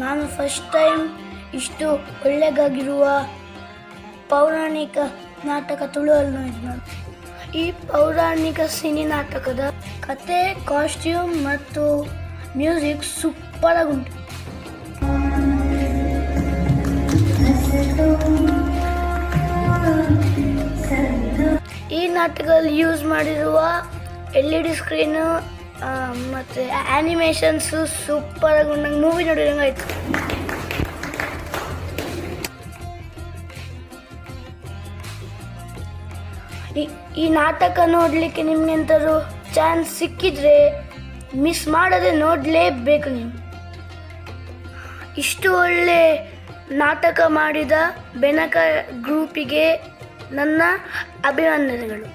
ನಾನು first time ಇಷ್ಟು ಒಳ್ಳೆಗಾಗಿರುವ ಪೌರಾಣಿಕ ನಾಟಕ ತುಳುವಲ್ಲಿ ನೋಡಿದೆ. ಈ ಪೌರಾಣಿಕ ಸಿನಿ ನಾಟಕದ ಕತೆ, ಕಾಸ್ಟ್ಯೂಮ್ ಮತ್ತು ಮ್ಯೂಸಿಕ್ ಸೂಪರ್ ಆಗುಂಟು. ಈ ನಾಟಕದಲ್ಲಿ ಯೂಸ್ ಮಾಡಿರುವ LED ಸ್ಕ್ರೀನು ಮತ್ತು ಆ್ಯನಿಮೇಷನ್ಸು ಸೂಪರ್ ಆಗಿ ನಂಗೆ ಮೂವಿ ನೋಡಿದಂಗೆ ಆಯಿತು. ಈ ನಾಟಕ ನೋಡಲಿಕ್ಕೆ ನಿಮ್ಗೆ ಎಂತಾದ್ರು ಚಾನ್ಸ್ ಸಿಕ್ಕಿದ್ರೆ ಮಿಸ್ ಮಾಡದೆ ನೋಡಲೇಬೇಕು ನೀವು. ಇಷ್ಟು ಒಳ್ಳೆ ನಾಟಕ ಮಾಡಿದ ಬೆನಕ ಗ್ರೂಪಿಗೆ ನನ್ನ ಅಭಿನಂದನೆಗಳು.